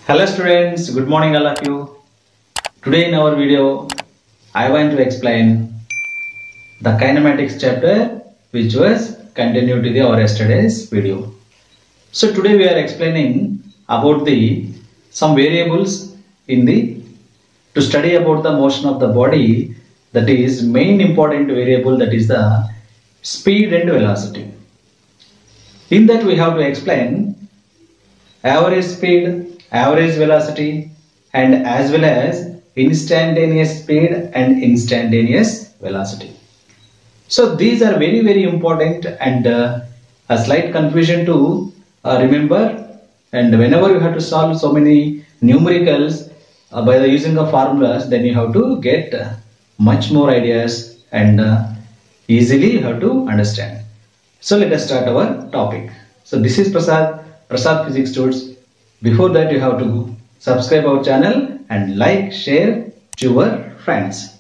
Hello students, good morning all of you. Today in our video, I want to explain the kinematics chapter which was continued to our yesterday's video. So today we are explaining about some variables to study about the motion of the body, that is main important variable, that is the speed and velocity. In that we have to explain average speed, average velocity, and as well as instantaneous speed and instantaneous velocity. So these are very important and a slight confusion to remember, and whenever you have to solve so many numericals by the using of formulas, then you have to get much more ideas and easily you have to understand. So let us start our topic. So this is Prasad Physics Students. Before that, you have to subscribe our channel and like, share to your friends.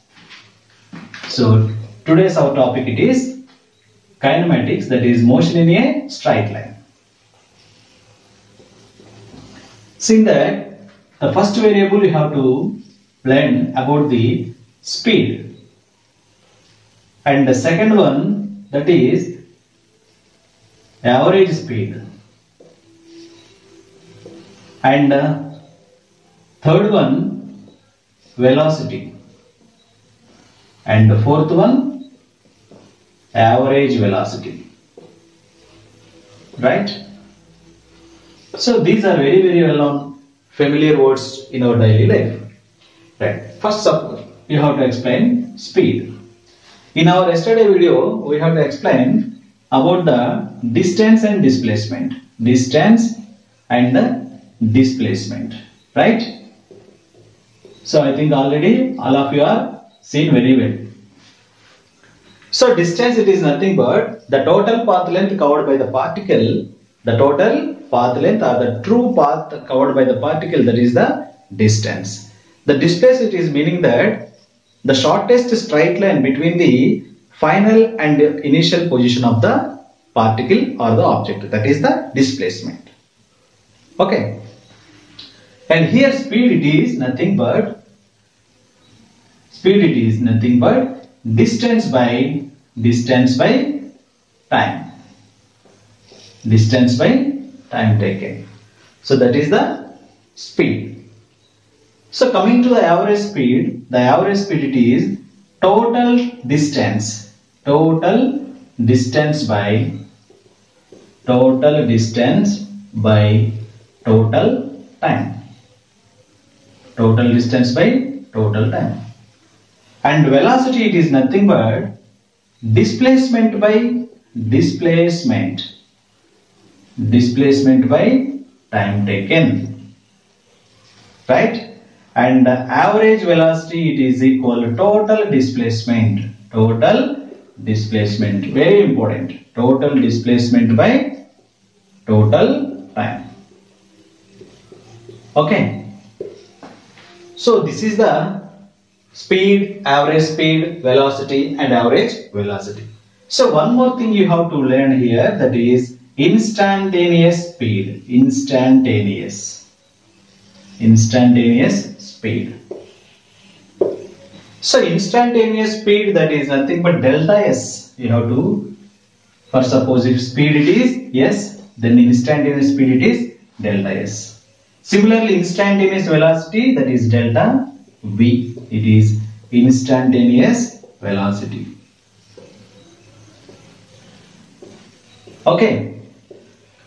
So today's our topic, it is kinematics, that is motion in a straight line. See that the first variable you have to learn about the speed, and the second one, that is average speed, and third one velocity, and the fourth one average velocity, right? So these are very well known familiar words in our daily life, right? First up, you have to explain speed. In our yesterday video, we have to explain about the distance and displacement, right? So I think already all of you are seen very well. So distance, it is nothing but the total path length covered by the particle, the total path length or the true path covered by the particle, that is the distance. The displacement, it is meaning that the shortest straight line between the final and initial position of the particle or the object, that is the displacement. Okay. And here speed, it is nothing but distance by time. Distance by time taken. So that is the speed. So coming to the average speed, it is total distance by total time. Total distance by total time. And velocity, it is nothing but displacement by time taken, right? And average velocity, it is equal to total displacement, very important, total displacement by total time. Okay. So this is the speed, average speed, velocity and average velocity. So one more thing you have to learn here, that is instantaneous speed. Instantaneous speed. So instantaneous speed, that is nothing but delta S. You have to, for suppose if speed it is S, then instantaneous speed it is delta S. Similarly, instantaneous velocity, that is delta V. It is instantaneous velocity. Okay.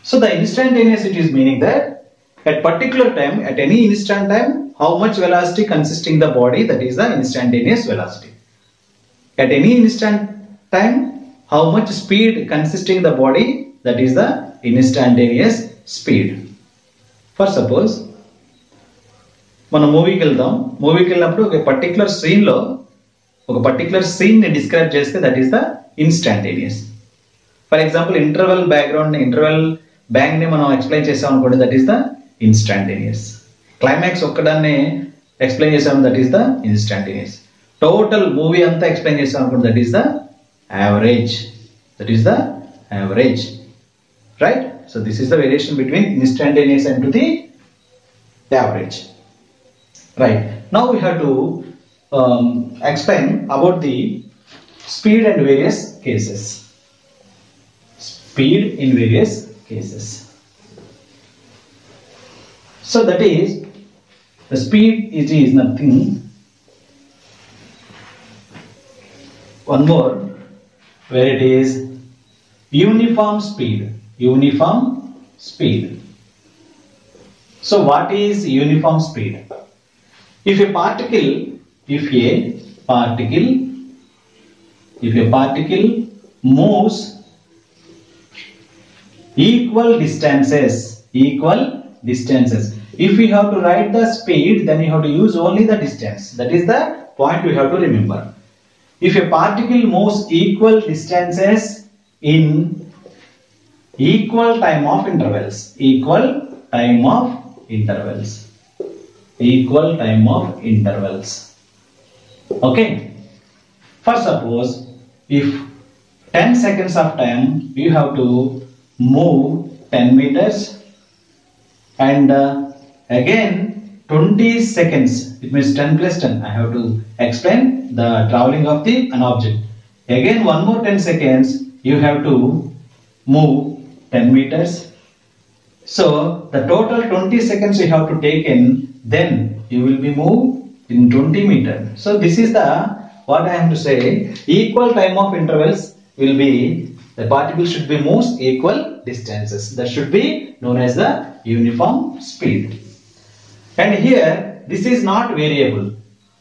So the instantaneous, it is meaning that at particular time, at any instant time, how much velocity consisting the body, that is the instantaneous velocity. At any instant time, how much speed consisting the body, that is the instantaneous speed. For suppose మనం మూవీకి వెళ్ళినప్పుడు ఒక particular scene ని describe చేస్తే that is the instantaneous. For example interval bang ని మనం explain చేసాం అనుకోండి, that is the instantaneous. Climax ఒక్కదాన్ని ఎక్స్ప్లెయిన్ చేసాం, that is the instantaneous. Total movie అంతా ఎక్స్ప్లెయిన్ చేసాం అనుకోండి, that is the average, right? So this is the variation between instantaneous and to the average. Right. Now we have to explain about the speed and various cases. Speed in various cases. So that is, the speed is nothing. One more, where it is uniform speed. Uniform speed. So what is uniform speed? If a particle moves equal distances. If we have to write the speed, then you have to use only the distance. That is the point we have to remember. If a particle moves equal distances in equal time of intervals. Okay. For suppose, if 10 seconds of time you have to move 10 meters, and again 20 seconds, it means 10 plus 10, I have to explain the traveling of an object. Again one more 10 seconds you have to move 10 meters. So the total 20 seconds you have to take in, then you will be moved in 20 meters. So this is what I am to say, equal time of intervals will be, the particle should be moves equal distances. That should be known as the uniform speed. And here this is not variable.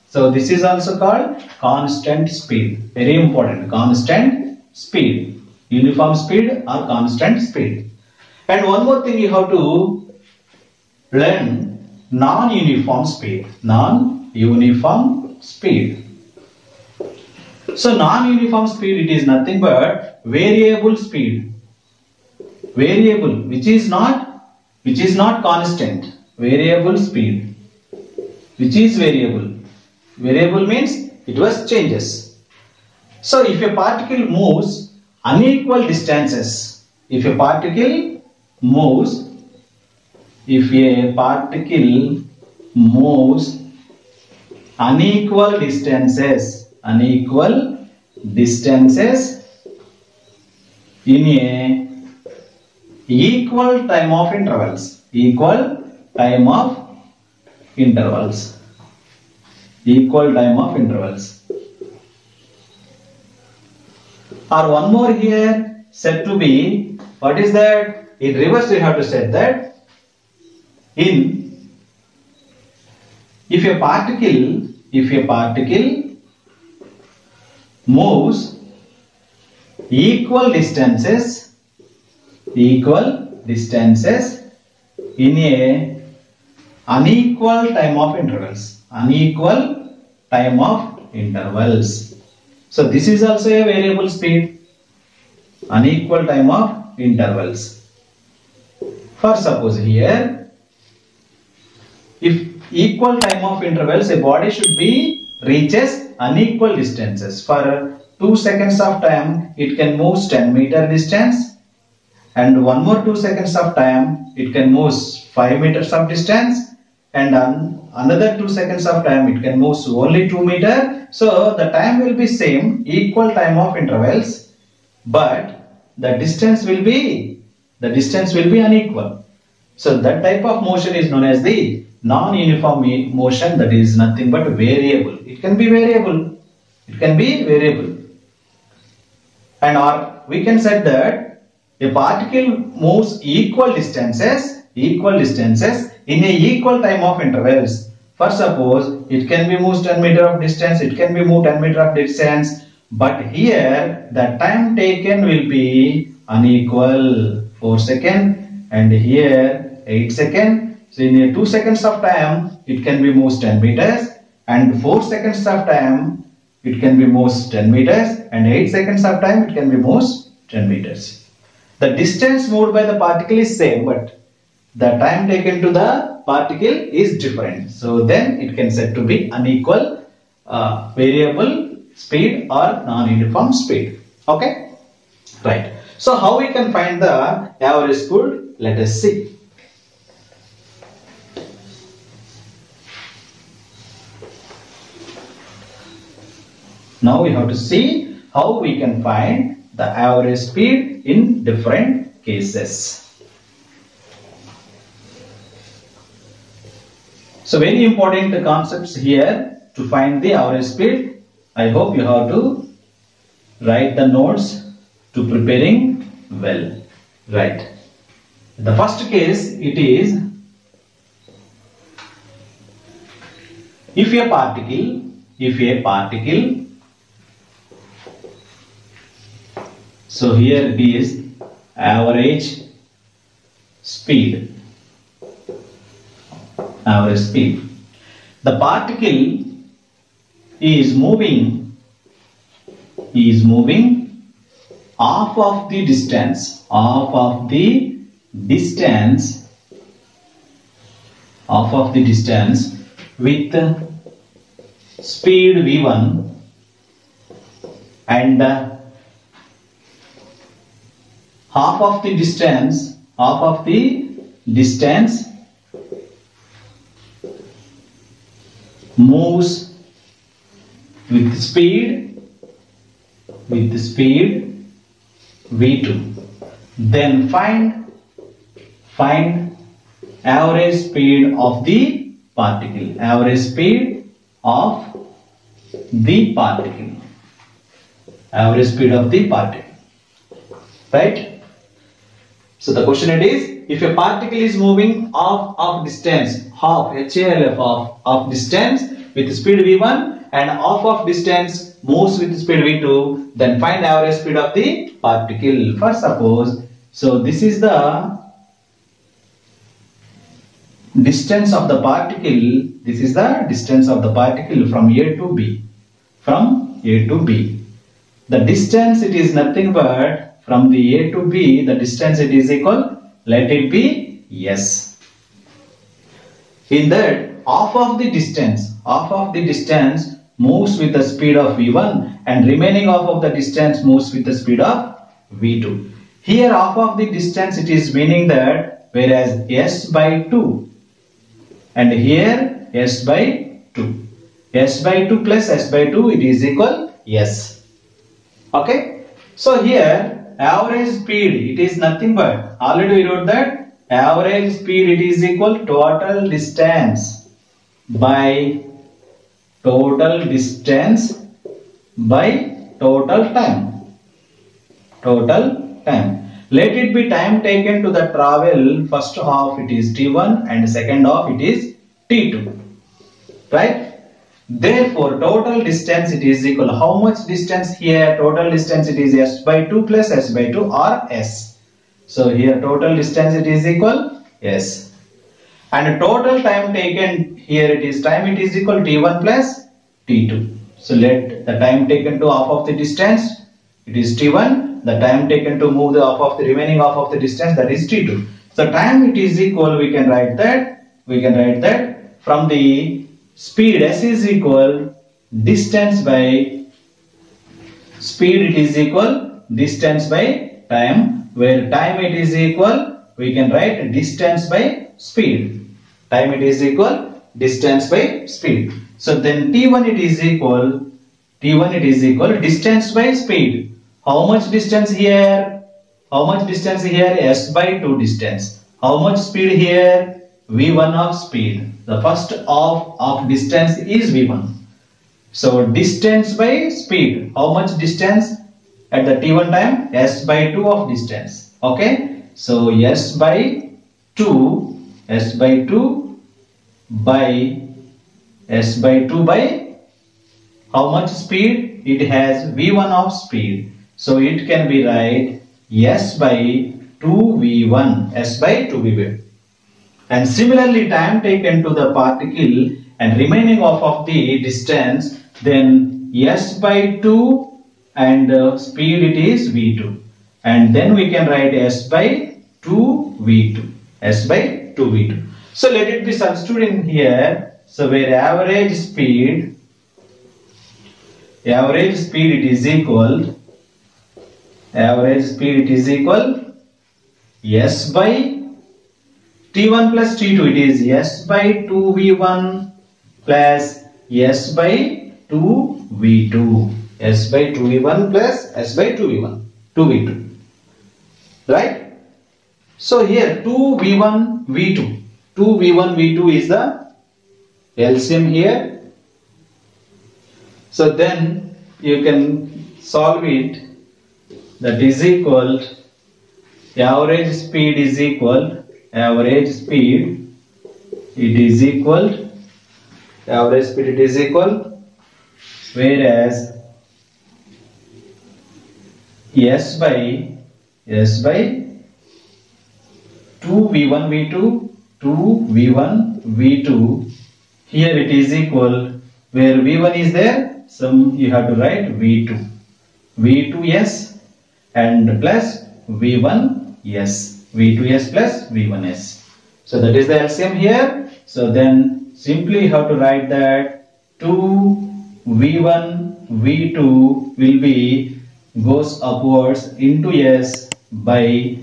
So this is also called constant speed. Very important, constant speed. Uniform speed or constant speed. And one more thing you have to learn, non-uniform speed. Non-uniform speed. So non-uniform speed, it is nothing but variable speed. Variable, which is not constant. Variable speed, which is variable. Variable means it was changes. So if a particle moves unequal distances, if a particle moves unequal distances in a equal time of intervals. Or one more here said to be, what is that? In reverse you have to set that, if a particle moves equal distances in a unequal time of intervals. So this is also a variable speed, unequal time of intervals. For suppose here, if equal time of intervals, a body should be reaches unequal distances. For 2 seconds of time, it can move 10 meter distance, and one more 2 seconds of time, it can move 5 meters of distance, and another 2 seconds of time, it can move only 2 meters. So the time will be same, equal time of intervals, but the distance will be unequal. So that type of motion is known as the non-uniform motion. That is nothing but variable. It can be variable. And or we can say that a particle moves equal distances in a equal time of intervals. For suppose it can be moved 10 meter of distance, it can be moved 10 meter of distance, but here the time taken will be unequal, 4 seconds, and here 8 seconds. So in a 2 seconds of time it can be moved 10 meters, and 4 seconds of time it can be moved 10 meters, and 8 seconds of time it can be moved 10 meters. The distance moved by the particle is same, but the time taken to the particle is different. So then it can said to be unequal variable speed or non-uniform speed. Okay, right. So how we can find the average speed? Let us see. Now we have to see how we can find the average speed in different cases. So very important concepts here to find the average speed. I hope you have to write the notes to preparing well. Right. The first case, it is if a particle, so here it is average speed. The particle is moving half of the distance with speed v1 and half of the distance moves with speed v2. Then find average speed of the particle. Right? So the question it is, if a particle is moving half distance with speed v1 and half of distance moves with speed v2, then find average speed of the particle. For suppose, so this is the distance of the particle. From A to B. The distance, it is nothing but from the A to B, the distance it is equal, let it be S. In that, half of the distance moves with the speed of v1 and remaining half of the distance moves with the speed of v2. Here half of the distance, it is meaning that whereas S by 2 and here S by 2. S by 2 plus S by 2, it is equal S. Okay. So here average speed, it is nothing but, already we wrote that average speed, it is equal total distance by total time. Let it be time taken to the travel. First half it is t1 and second half it is t2. Right? Therefore, total distance, it is equal, how much distance here? Total distance, it is S by 2 plus S by 2 or S. So here total distance, it is equal S. And total time taken here, it is equal t1 plus t2. So let the time taken to half of the distance, it is t1. The time taken to move the remaining half of the distance, that is t2. So time, it is equal, we can write that from the speed, S is equal distance by speed, it is equal distance by time, where time it is equal, we can write distance by speed. Time it is equal distance by speed. So then T1 it is equal distance by speed. How much distance here? S by 2 distance. How much speed here? V1 of speed. The first half of distance is V1. So distance by speed. How much distance at the T1 time? S by 2 of distance. Okay. So S by 2 by how much speed? It has V1 of speed. So it can be write S by 2V1. S by 2V1. And similarly, time taken to the particle and remaining half of the distance, then S by 2 and speed it is V2. And then we can write S by 2V2. S by 2V2. So let it be substituted here. So where average speed it is equal S by T1 plus T2, it is S by 2V1 plus S by 2V2. S by 2v1 plus S by 2v1, 2v2, right? So here 2v1 v2, 2v1 v2 is the LCM here. So then you can solve it. That is equal average speed is equal average speed. It is equal average speed. It is equal, whereas S by 2v1 v2, 2v1 v2. Here it is equal, where v1 is there, so you have to write v2, v2s and plus v1s, v2s plus v1s. So that is the LCM here. So then simply you have to write that 2v1 v2 will be goes upwards into S by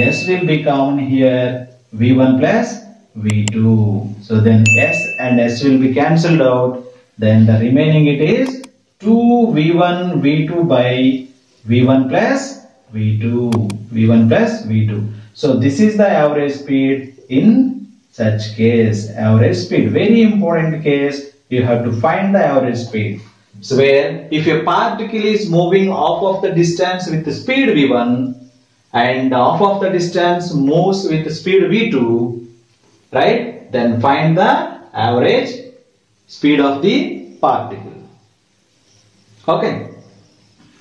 S will become here v1 plus v2. So then S and S will be cancelled out. Then the remaining it is 2v1 v2 by v1 plus v2, v1 plus v2. So this is the average speed in such case. Average speed, very important case. You have to find the average speed. So where if a particle is moving off of the distance with the speed v1 and off of the distance moves with the speed v2, right? Then find the average speed of the particle. Okay,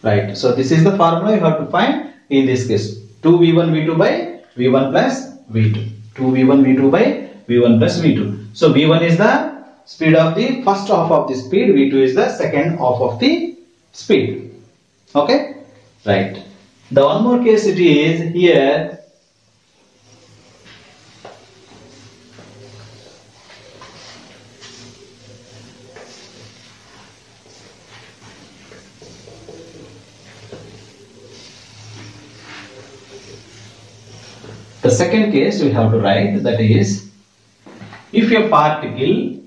right? So this is the formula you have to find in this case. 2v1 v2 by v1 plus v2. 2v1 v2 by v1 plus v2. So v1 is the speed of the first half of the speed, v2 is the second half of the speed. Okay, right? The one more case it is here. The second case we have to write, that is, if a particle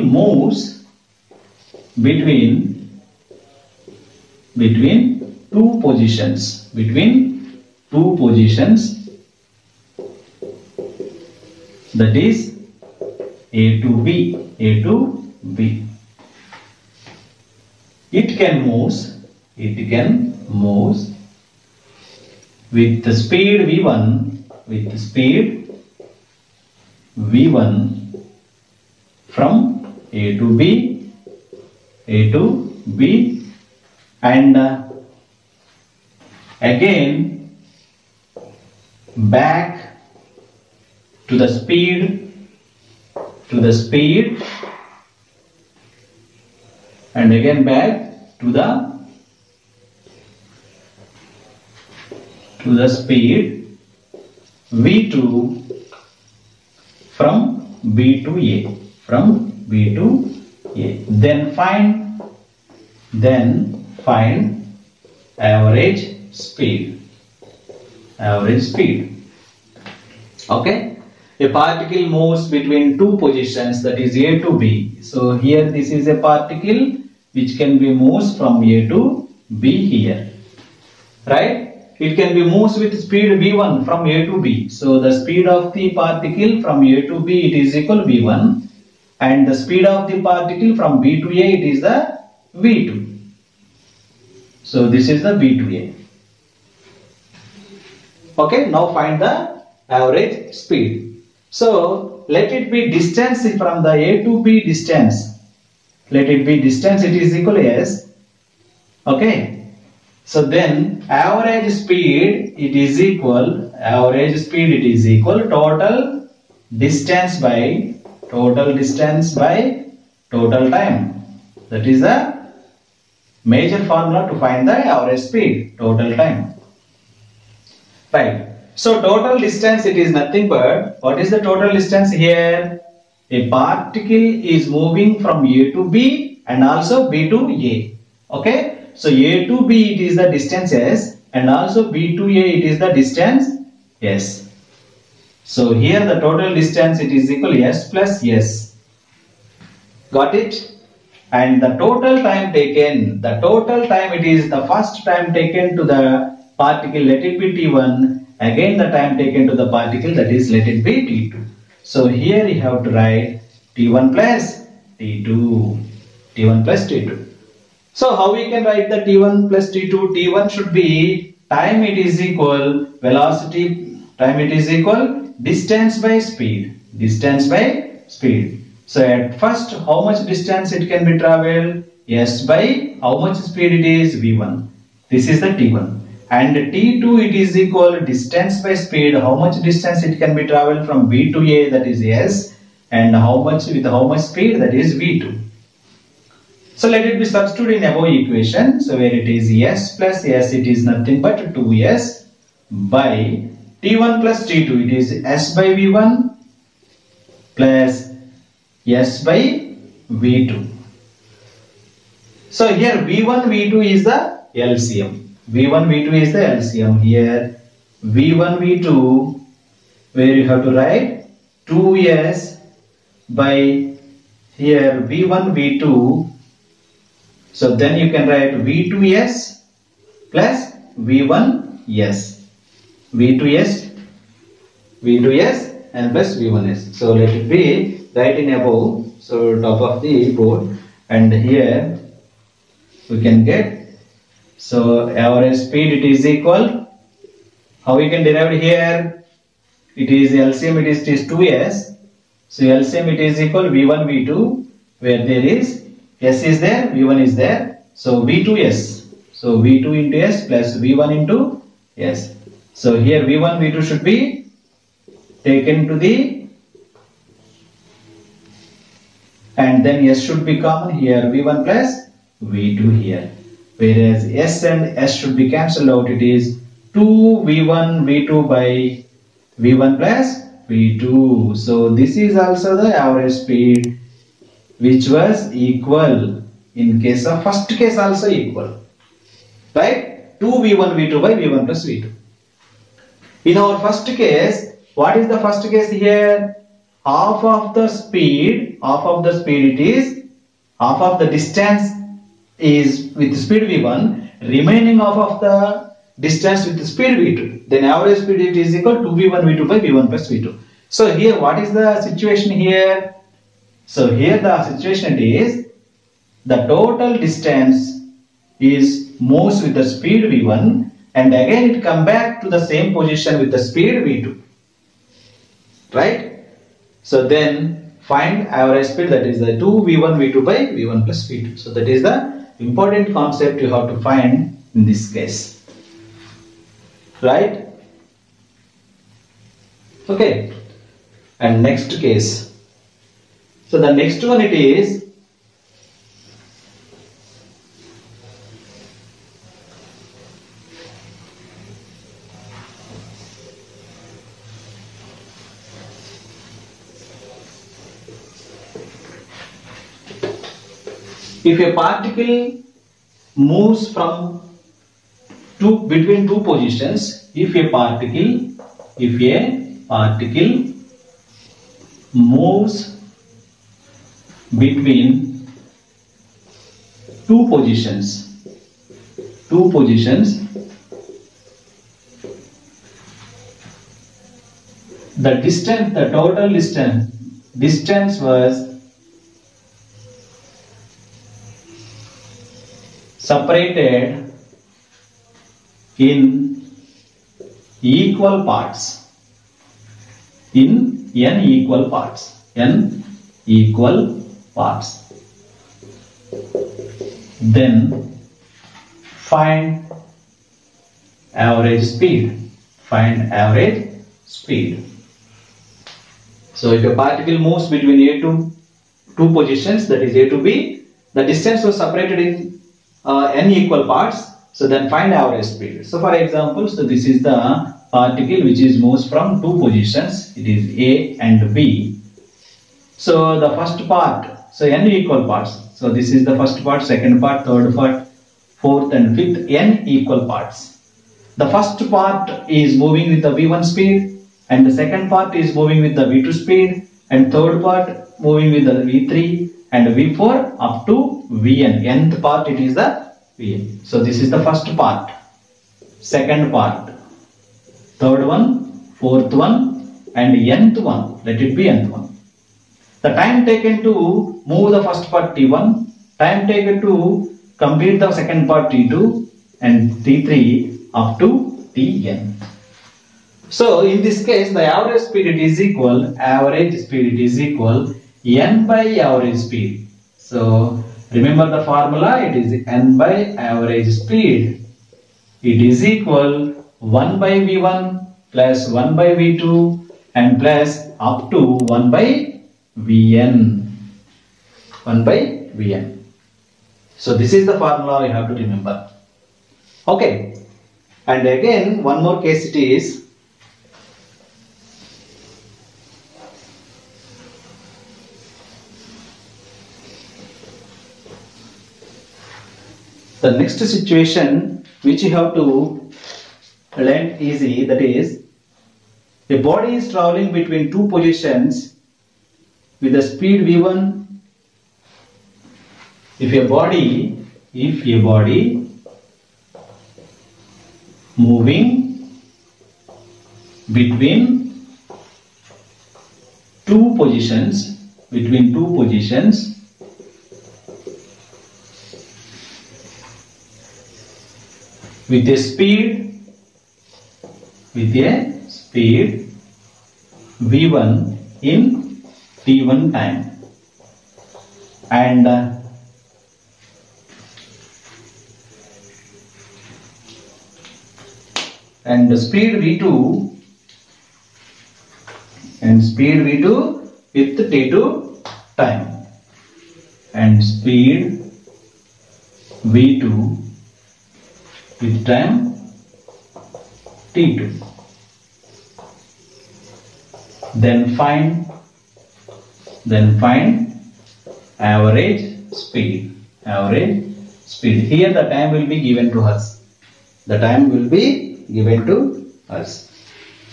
moves between two positions, that is A to B, it can move with the speed v1 from A to B and again back to the speed and again back to the speed v2 from B to A, then find average speed. Okay, a particle moves between two positions, that is A to B. So here this is a particle which can be moves from A to B here, right? It can be moves with speed v1 from A to B. So the speed of the particle from A to B, it is equal v1, and the speed of the particle from B to A, it is the v2. So this is the B to A. Okay, now find the average speed. So let it be distance from the A to B distance. Let it be distance, it is equal S. Okay. So then average speed it is equal total distance by total time. That is the major formula to find the average speed, total time. Right. So total distance, it is nothing but, what is the total distance here? A particle is moving from A to B and also B to A. Okay. So A to B, it is the distance S, and also B to A, it is the distance S. So here the total distance it is equal s plus s. Got it? And the total time taken, it is the first time taken to the particle, let it be t1, again the time taken to the particle, that is let it be t2. So here you have to write t1 plus t2, t1 plus t2. So how we can write the t1 plus t2? T1 should be time it is equal velocity, time it is equal distance by speed, distance by speed. So at first how much distance it can be travelled? S by how much speed it is? V1. This is the T1. And T2 it is equal distance by speed, how much distance it can be travelled from B to A, that is S, and how much with how much speed, that is V2. So let it be substituted in above equation. So where it is S plus S, it is nothing but 2S by T1 plus T2, it is S by V1 plus S by V2. So here V1, V2 is the LCM. V1, V2 is the LCM. Here V1, V2, where you have to write 2S by here V1, V2. So then you can write V2S plus V1S. V2S and plus V1S. So let it be right in above, so top of the board, and here we can get, so average speed it is equal, how we can derive it here, it is LCM, it is 2S, so LCM it is equal V1 V2, where there is S is there, V1 is there, so V2S, so V2 into S plus V1 into S. So here V1 V2 should be taken to the, and then S should be common here, V1 plus V2 here, whereas S and S should be cancelled out, it is 2 V1 V2 by V1 plus V2. So this is also the average speed which was equal in case of first case, also equal, right? 2 V1 V2 by V1 plus V2. In our first case, what is the first case here? Half of the speed it is, half of the distance is with speed V1, remaining half of the distance with speed V2. Then average speed it is equal to V1 V2 by V1 plus V2. So here what is the situation here? So here the situation is, the total distance is moves with the speed V1, and again it come back to the same position with the speed V2, right? So then find average speed, that is the 2 V1 V2 by V1 plus V2. So that is the important concept you have to find in this case, right? Okay, and next case. So the next one it is, if a particle moves from between two positions, if a particle moves between two positions, the distance, the total distance was separated in equal parts, in n equal parts, then find average speed, So if a particle moves between A to two positions, that is A to B, the distance was separated in n equal parts, so then find average speed. So for example, so this is the particle which is moves from two positions, it is A and B. So the first part, so n equal parts, so this is the first part, second part, third part, fourth and fifth, n equal parts. The first part is moving with the V1 speed, and the second part is moving with the v2 speed, and third part moving with the v3 and v4 up to vn. Nth part it is the vn. So this is the first part, second part, third one, fourth one, and nth one. Let it be nth one. The time taken to move the first part t1, time taken to complete the second part t2, and t3 up to tn. So in this case, the average speed it is equal n by average speed. So remember the formula, it is n by average speed. It is equal 1 by v1 plus 1 by v2 and plus up to 1 by vn. 1 by vn. So this is the formula you have to remember. Okay. And again one more case it is. The next situation which you have to learn easy, that is, a body is traveling between two positions with a speed v1. If a body moving between two positions with a speed v1 in t1 time, and the speed v2 with t2 time, and speed v2 with time t2. Then find average speed. Here the time will be given to us.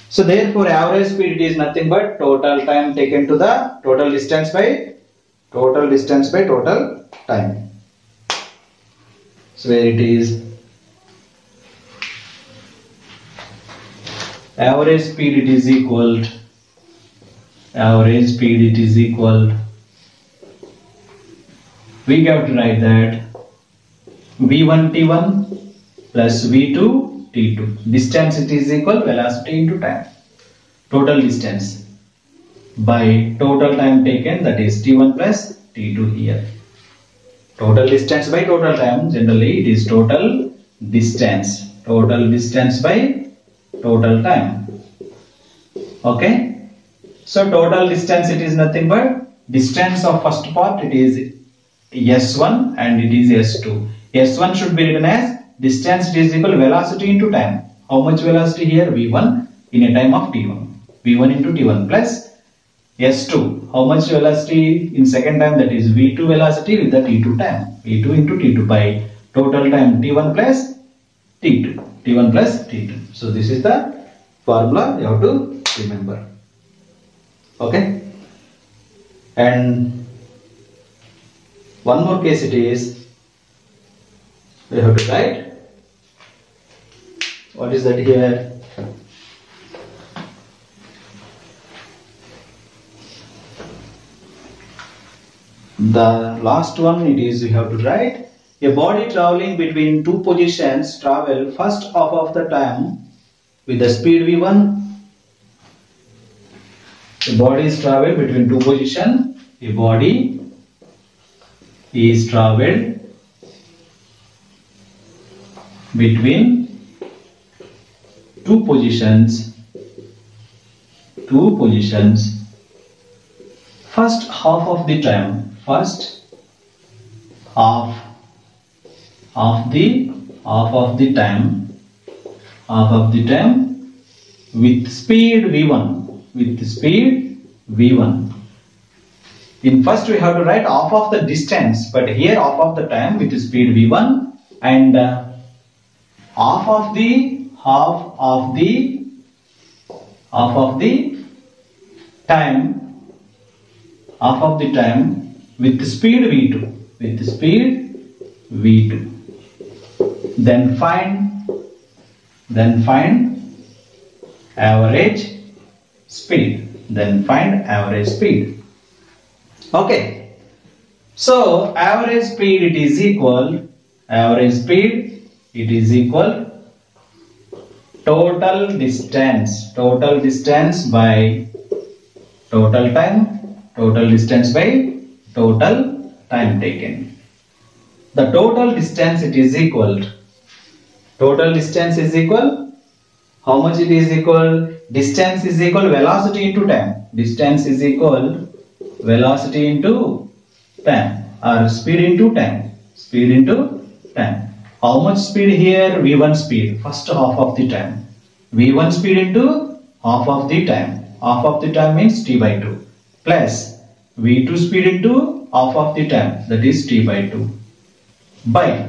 So therefore average speed is nothing but total time taken to the total distance by total time. So where it is, average speed it is equal, we have to write that v1 t1 plus v2 t2. Distance it is equal velocity into time, total distance by total time taken, that is t1 plus t2 here. Total distance by total time, generally it is total distance by total time. Okay, so total distance it is nothing but distance of first part, it is s1 and it is s2. s1 should be written as distance, it is equal velocity into time. How much velocity here? v1 in a time of t1. v1 into t1 plus s2. How much velocity in second time? That is v2 velocity with the t2 time. v2 into t2 by total time t1 plus t2. So this is the formula you have to remember. Okay. And one more case it is, we have to write. What is that here? The last one it is, we have to write. A body traveling between two positions travel first half of the time with the speed v1. A body is traveled between two positions. A body is traveled between two positions. First half of the time. First half of the time with speed v1. In first we have to write half of the distance, but here half of the time with speed v1, and half of the half of the time with speed v2, then find average speed, okay. So average speed it is equal total distance by total time taken. The total distance it is equal, how much it is equal? Distance is equal velocity into time. Distance is equal velocity into time, or speed into time. How much speed here? V1 speed, first half of the time. V1 speed into half of the time. Half of the time means t by 2. Plus V2 speed into half of the time, that is t by 2. By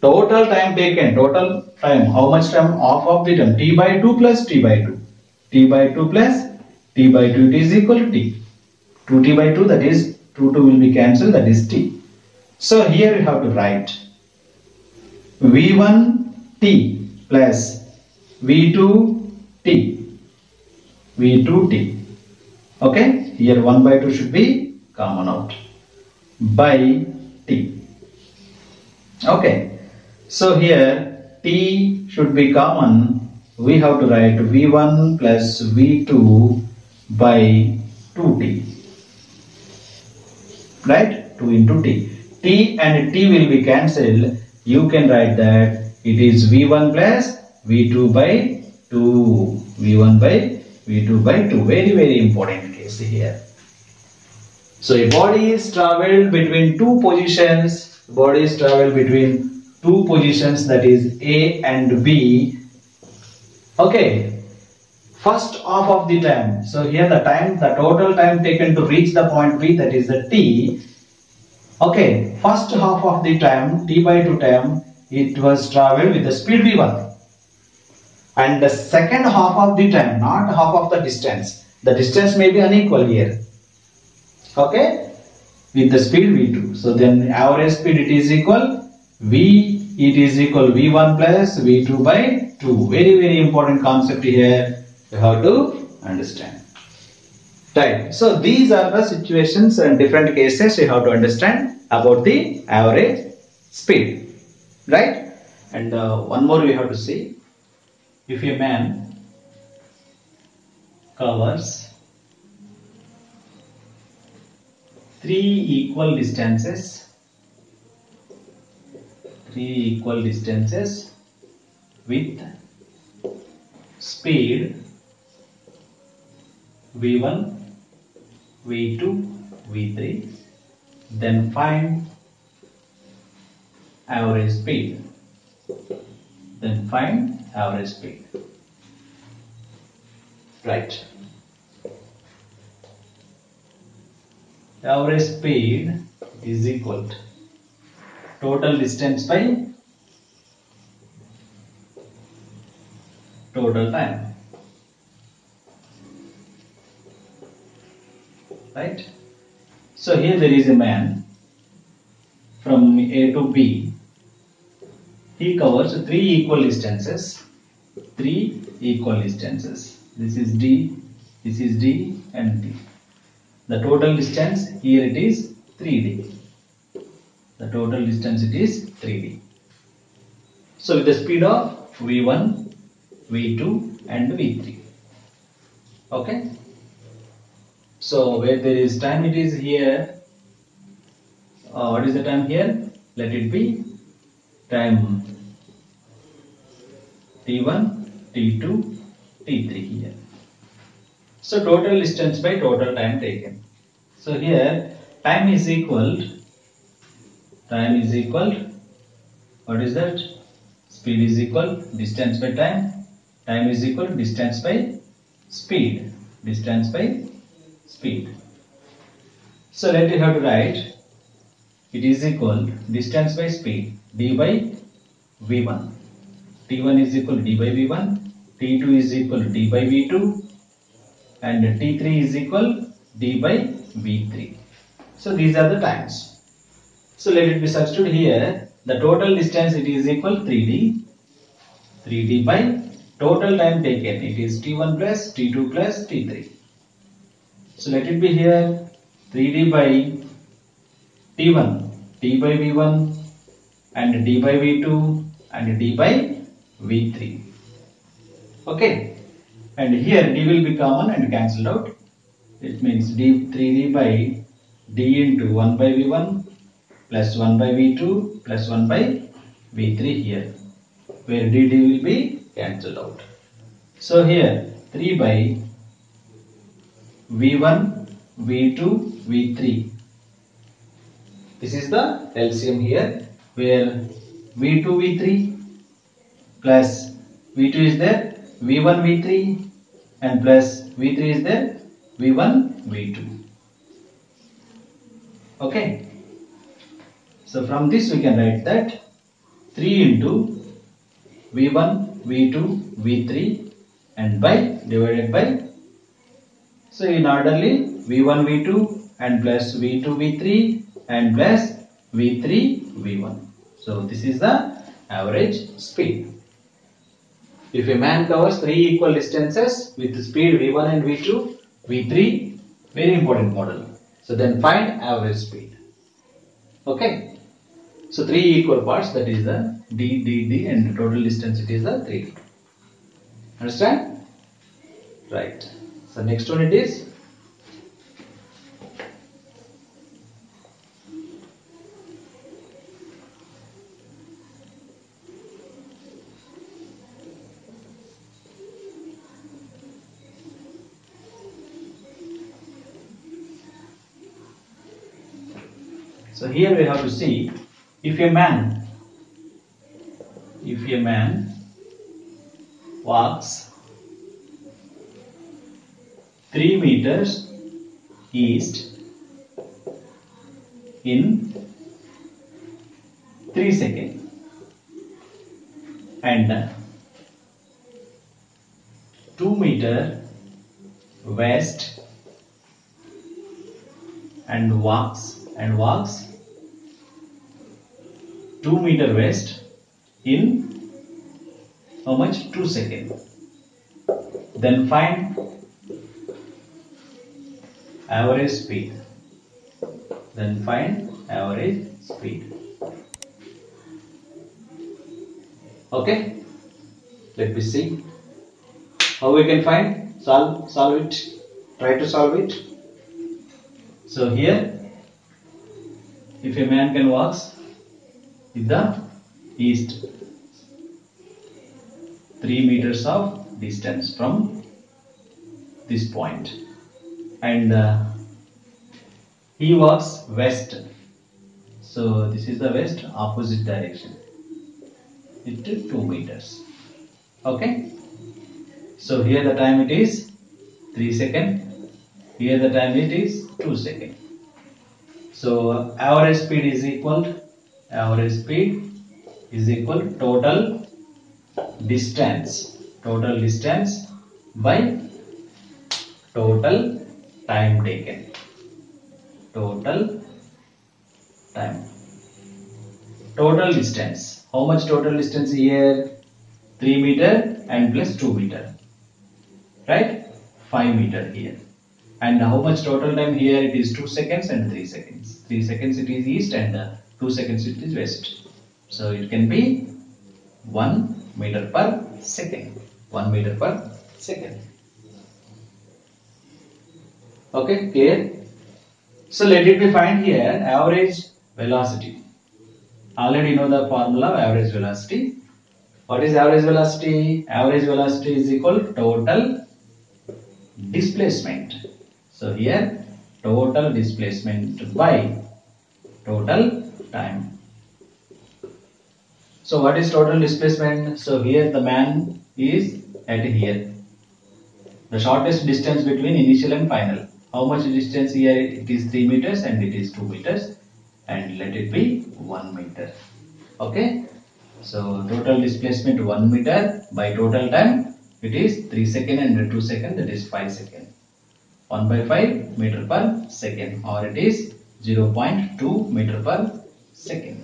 total time taken, how much time? Half of the time, t by 2 plus t by 2. T by 2 plus t by 2, it is equal to t. 2t by 2, that is 2 will be cancelled, that is t. So here you have to write V1t plus V2t. Okay, here 1 by 2 should be common out, by t. Okay, so here t should be common. We have to write V1 plus V2 by 2t. Right? 2 into t. T and t will be cancelled. You can write that it is V1 plus V2 by 2. V1 by V2 by 2. Very, very important case here. So a body is travelled between two positions. That is A and B. Okay. First half of the time. So here the total time taken to reach the point B, that is the t. Okay. First half of the time, t by 2 time, it was travelled with the speed v1. And the second half of the time, not half of the distance. The distance may be unequal here. Okay, with the speed v2. So then average speed it is equal v1 plus v2 by 2. Very, very important concept here. You have to understand. Right. So these are the situations and different cases you have to understand about the average speed. Right. And one more we have to see. If a man covers 3 equal distances with speed v1, v2, v3, then find average speed. Right. Average speed is equal to total distance by total time. Right. So here there is a man from A to B. He covers 3 equal distances. This is D, and D. The total distance here it is 3D. So with the speed of V1, V2 and V3. Okay. So where there is time, it is here. What is the time here? Let it be time T1, T2, T3 here. So total distance by total time taken. So here time is equal. What is that? Speed is equal distance by time. Time is equal distance by speed. So let you have to write. It is equal distance by speed d by v1. T1 is equal to d by v1. T2 is equal to d by V2 and T3 is equal d by V3. So these are the times. So let it be substituted here. The total distance it is equal 3d by total time taken. It is T1 plus T2 plus T3. So let it be here 3d by T1, d by V1 and d by V2 and d by V3. Okay. And here d will be common and cancelled out. It means 3d by d into 1 by V1 plus 1 by V2 plus 1 by V3 here, where d will be cancelled out. So here 3 by V1, V2, V3. This is the LCM here, where V2, V3 plus V2 is there, V1, V3 and plus V3 is there, V1, V2. Okay. So from this we can write that 3 into V1, V2, V3 and by divided by, so in orderly V1, V2 and plus V2, V3 and plus V3, V1. So this is the average speed. If a man covers 3 equal distances with speed V1 and V2, V3, very important model. So then find average speed. Okay. So 3 equal parts, that is the d and the total distance it is the 3d. Understand? Right. So next one it is so here we have to see if a man walks 3 meters east in 3 seconds and 2 meter west and walks 2 meter west in how much? 2 seconds. Then find average speed. Okay. Let me see how we can find. Solve it. Try to solve it. So here, if a man can walk in the east 3 meters of distance from this point, and he walks west, so this is the west, opposite direction, it is 2 meters. Okay. So here the time it is 3 seconds, here the time it is 2 seconds. So average speed is equal total distance by total time taken. Total distance. How much total distance here? 3 meter and plus 2 meter. Right? 5 meter here. And how much total time here? It is 2 seconds and 3 seconds. 3 seconds it is east and 2 seconds it is west. So it can be 1 meter per second. 1 meter per second. Okay, clear? So let it be find here average velocity. Already know the formula of average velocity. What is average velocity? Average velocity is equal to total displacement. So here total displacement by total time. So what is total displacement? So here the man is at here. The shortest distance between initial and final. How much distance here? It is 3 meters and it is 2 meters, and let it be 1 meter. Okay. So total displacement 1 meter by total time it is 3 seconds, and 2 seconds, that is 5 seconds. 1 by 5 meter per second, or it is 0.2 meter per second.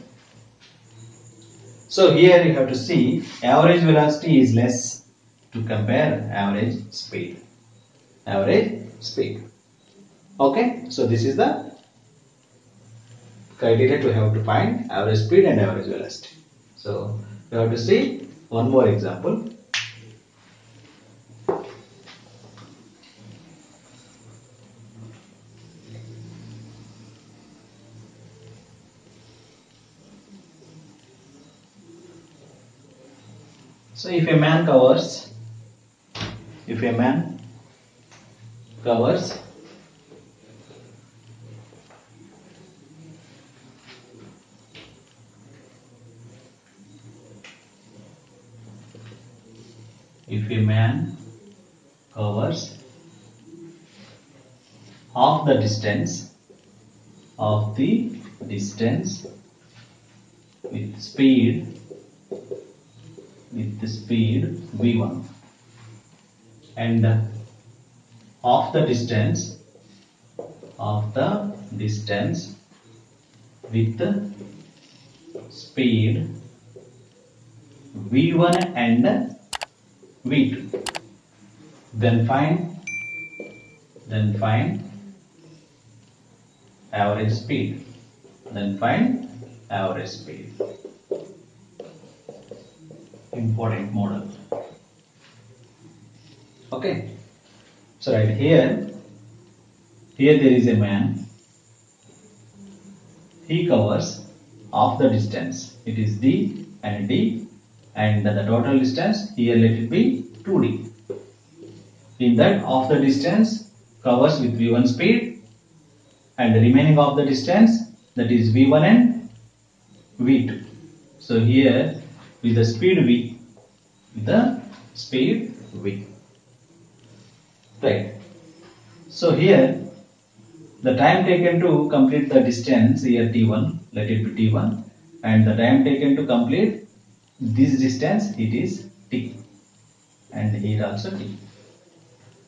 So here you have to see average velocity is less to compare average speed. Average speed. Okay, so this is the criteria to have to find average speed and average velocity. So you have to see one more example. So if a man covers half the distance with speed v1, and half the distance with speed v1 and v2, then find average speed. Important model. Okay, so right here there is a man. He covers half the distance, it is d and d, and the total distance here let it be 2d. In that, half the distance covers with v1 speed, and the remaining of the distance, that is v1 and v2. So here with the speed v, right. So here the time taken to complete the distance, here t1, let it be t1, and the time taken to complete this distance, it is t, and here also t.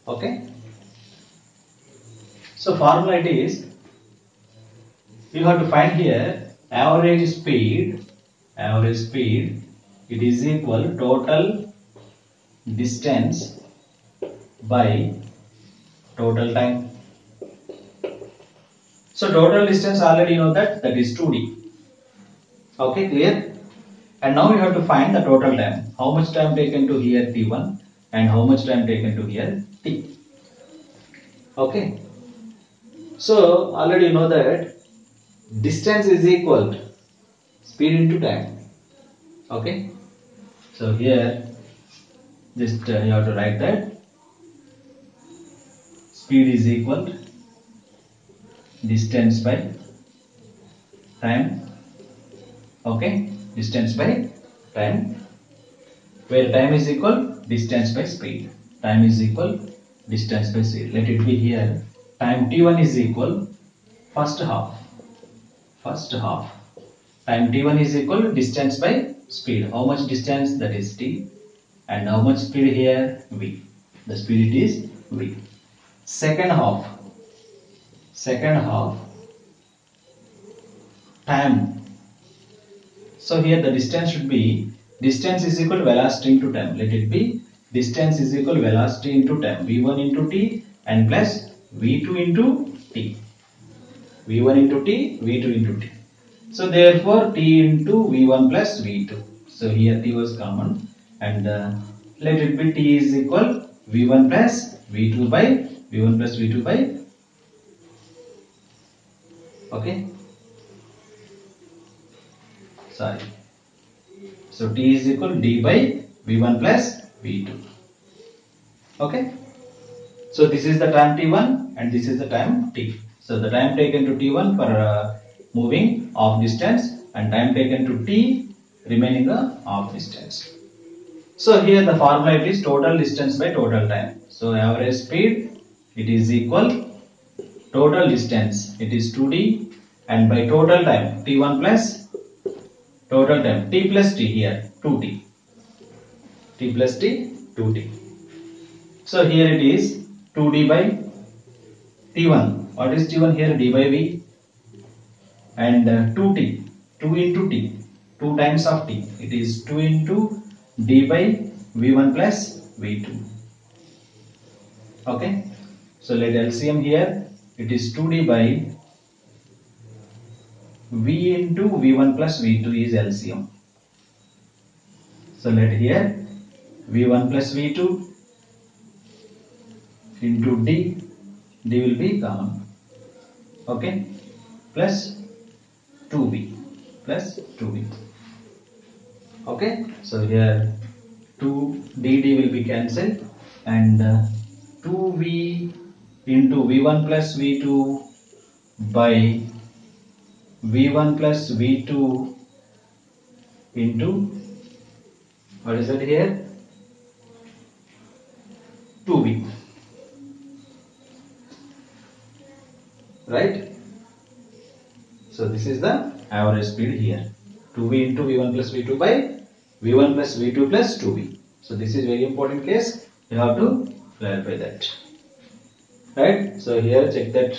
Okay, so formula it is, you have to find here average speed, it is equal total distance by total time. So total distance already you know that is 2d. Okay, clear? And now you have to find the total time. How much time taken to here t1 and how much time taken to here t. Okay. So already you know that distance is equal to speed into time. Okay. So here just you have to write that speed is equal to distance by time. Okay, distance by time, where time is equal distance by speed. Time is equal distance by speed. Let it be here. Time t1 is equal first half. Time t1 is equal distance by speed. How much distance? That is t. And how much speed here? V. The speed it is v. Second half time. So here the distance should be, distance is equal to velocity into time. Let it be distance is equal to velocity into time. v1 into t and plus v2 into t. v1 into t, v2 into t. So therefore t into v1 plus v2. So here t was common, and let it be t is equal v1 plus v2 by v1 plus v2 by, okay, sorry. So t is equal to d by v1 plus v2. Okay. So this is the time t1 and this is the time t. So the time taken to t1 for moving off distance and time taken to t remaining the off distance. So here the formula it is total distance by total time. So average speed it is equal total distance, it is 2d, and by total time t1 plus total time t plus t, here 2t, t plus t 2t. So here it is 2d by t1. What is t1 here? D by v. And 2t, 2 into t, 2 times of t. It is 2 into d by v1 plus v2. Okay. So let LCM here. It is 2d by v into v1 plus v2 is LCM. So let here v1 plus v2 into d will be common. Okay. Plus 2v plus 2v. Okay. So here 2dd will be cancelled and 2v into v1 plus v2 by v1 plus v2 into what is that here? 2v. Right? So this is the average speed here. 2v into v1 plus v2 by v1 plus v2 plus 2v. So this is very important case. You have to clarify that. Right? So here check that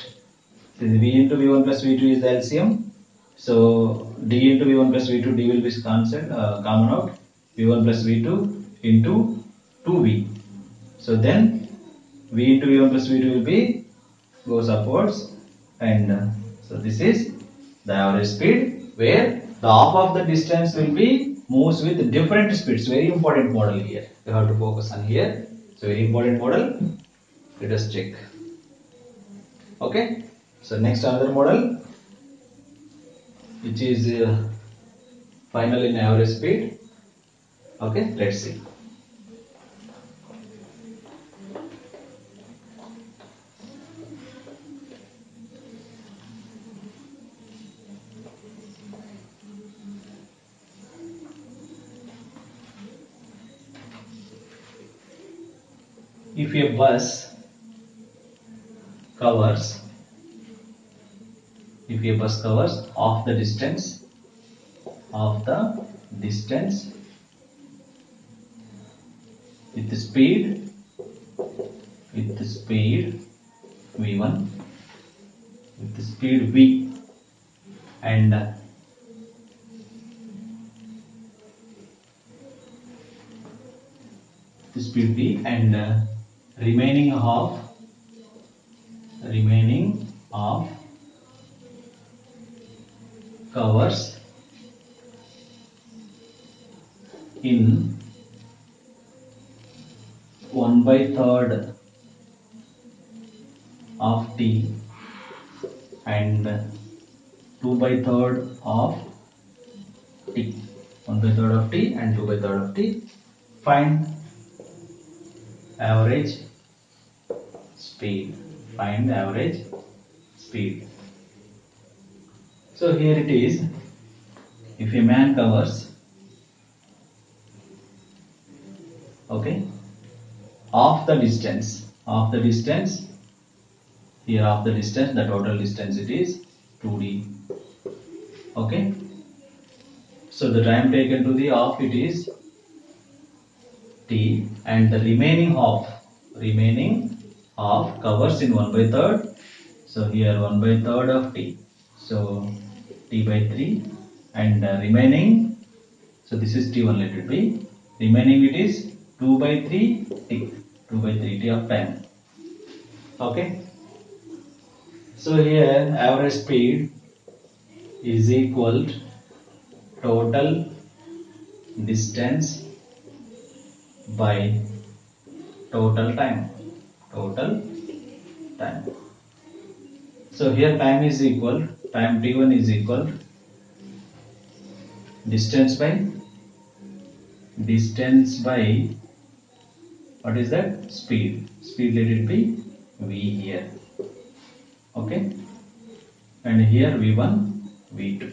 v into v1 plus v2 is the LCM. So d into v1 plus v2, d will be cancelled, common out. v1 plus v2 into 2v. So then v into v1 plus v2 will be goes upwards, and so this is the average speed where the half of the distance will be moves with different speeds. Very important model here. You have to focus on here. So very important model. Let us check. Okay. So next another model, which is final in average speed. Okay. Let's see. If a bus covers half the distance with the speed v1 with the speed v and the speed v and remaining half covers in 1/3 of t and 2/3 of t. 1/3 of t and 2/3 of t. Find average speed. Find average speed. So here it is. If a man covers, okay, half the distance, here half the distance, the total distance it is 2d. Okay. So the time taken to the half it is t, and the remaining half covers in 1/3. So here 1/3 of t. So t by 3 and remaining. So this is t1, let it be. Remaining it is 2/3 t. 2/3 t of time. Okay. So here average speed is equal to total distance by total time. So here time is equal, time t1 is equal distance by what is that? Speed let it be v here. Okay. And here v1 v2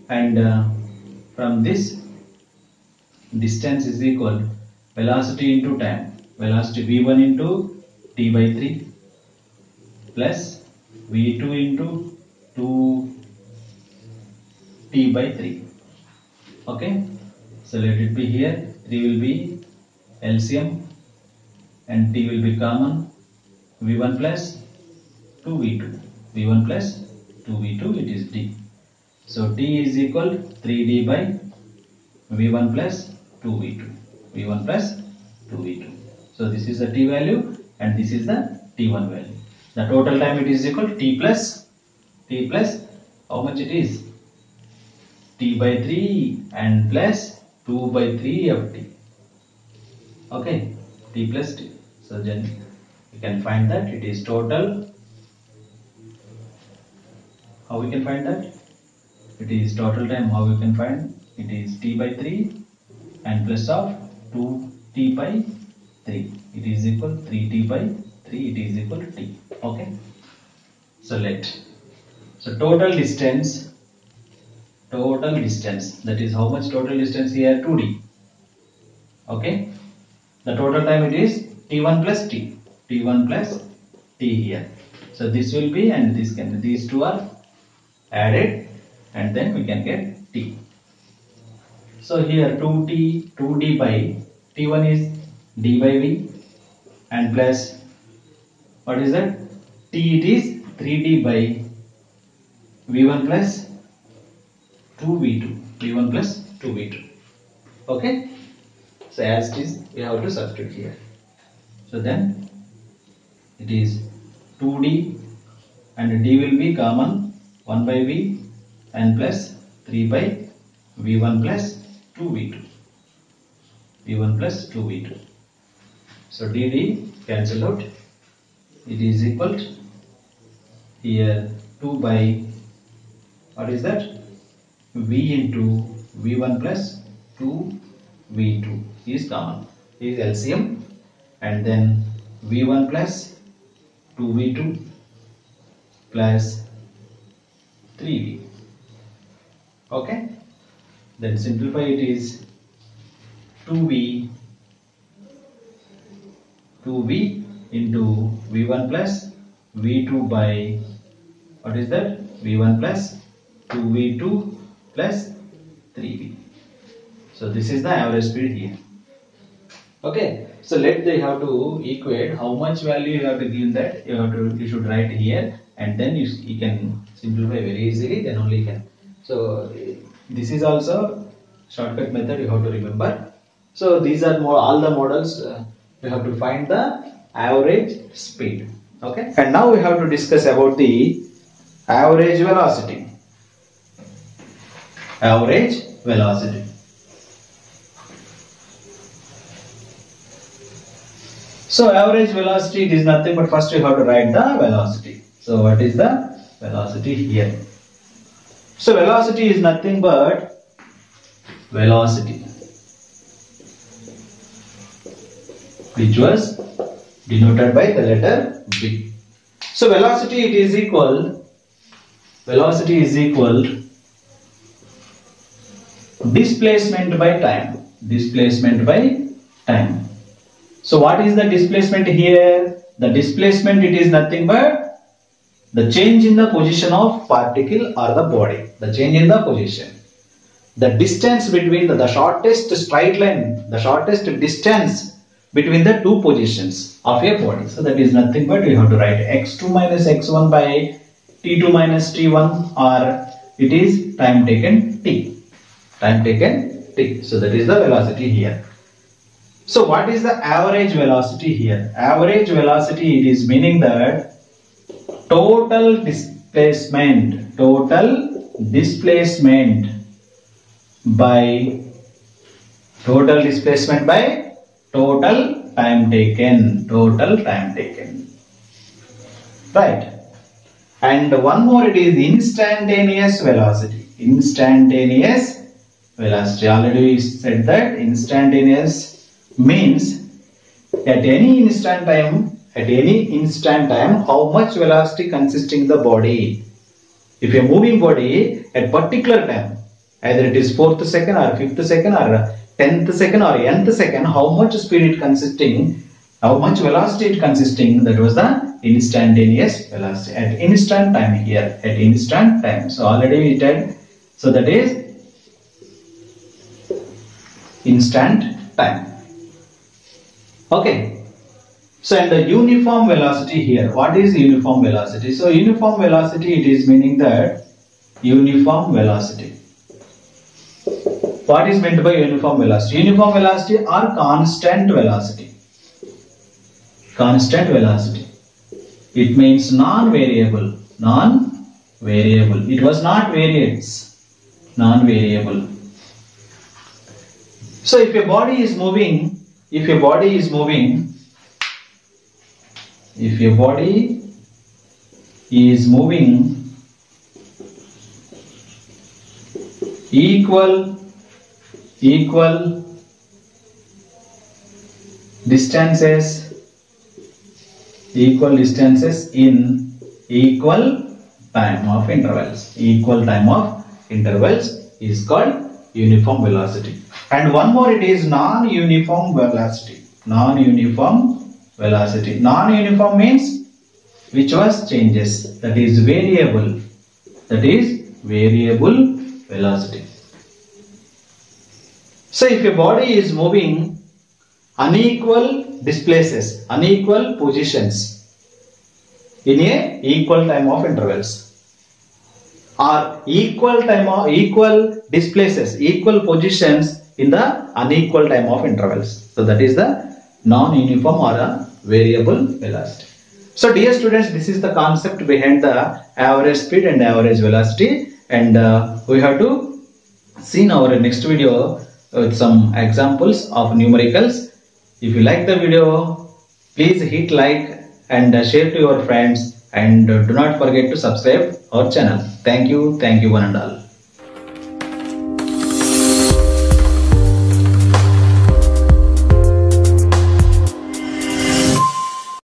and from this distance is equal velocity into time, velocity v1 into t by 3 plus v2 into 2t by 3. Okay. So let it be here 3 will be LCM and t will be common. v1 plus 2v2. v1 plus 2v2, it is d. So t is equal 3d by v1 plus 2v2. v1 plus 2v2. So this is the t value and this is the t1 value. The total time it is equal to t plus how much it is? T by 3 and plus 2 by 3 of t. Okay, t plus t. So then we can find that it is total. How we can find that? It is total time. How we can find? It is t by 3 and plus of 2t by 3. It is equal 3t by 3. It is equal to t. Okay. So total distance. That is how much total distance here? 2d. Okay. The total time it is t1 plus t. t1 plus t here. So this will be and this can these two are added and then we can get t. So here 2d by t1 is d by v and plus what is that? T it is 3d by v1 plus 2v2. v1 plus 2v2. Okay. So as it is we have to substitute here. So then it is 2d and d will be common 1 by v and plus 3 by v1 plus 2v2. v1 plus 2v2. So dd cancel out. It is equal to here 2 by what is that? V into v1 plus 2v2 is common. Is LCM and then v1 plus 2v2 plus 3v. Okay. Then simplify it is 2v into v1 plus v2 by what is that? v1 plus 2v2 plus 3v. So this is the average speed here. Okay. So they have to equate how much value you have to give that. You should write here and then you can simplify very easily. Then only you can. So this is also shortcut method you have to remember. So these are all the models. You have to find the average speed. Okay. And now we have to discuss about the average velocity. Average velocity. So average velocity, it is nothing but first you have to write the velocity. So what is the velocity here? So velocity is nothing but velocity, which was denoted by the letter B. So velocity is equal displacement by time. Displacement by time. So what is the displacement here? The displacement it is nothing but the change in the position of particle or the body. The change in the position. The distance between the shortest straight line, the shortest distance between the two positions of a body. So that is nothing but you have to write x2 minus x1 by t2 minus t1 or it is time taken t. Time taken t. So that is the velocity here. So what is the average velocity here? Average velocity it is meaning that total displacement by total time taken. Right. And one more, it is instantaneous velocity. Already we said that instantaneous means at any instant time how much velocity consisting the body. If a moving body at particular time, either it is 4th second or 5th second or 10th second or nth second, how much speed it consisting, how much velocity it consisting, that was the instantaneous velocity at instant time here, at instant time. So already we did, so that is instant time. Okay. So and the uniform velocity here. What is uniform velocity? So uniform velocity, it is meaning that uniform velocity. What is meant by uniform velocity? Uniform velocity or constant velocity. Constant velocity. It means non-variable. Non-variable. It was not variates. Non-variable. So if your body is moving, equal distances in equal time of intervals. Equal time of intervals is called uniform velocity. And one more, it is non-uniform velocity. Non-uniform velocity. Non-uniform means which was changes. That is variable. That is variable velocity. So if your body is moving unequal positions in a equal time of intervals, or equal positions in the unequal time of intervals. So that is the non-uniform or a variable velocity. So dear students, this is the concept behind the average speed and average velocity, and we have to see in our next video with some examples of numericals. If you like the video, please hit like and share to your friends, and do not forget to subscribe our channel. Thank you one and all.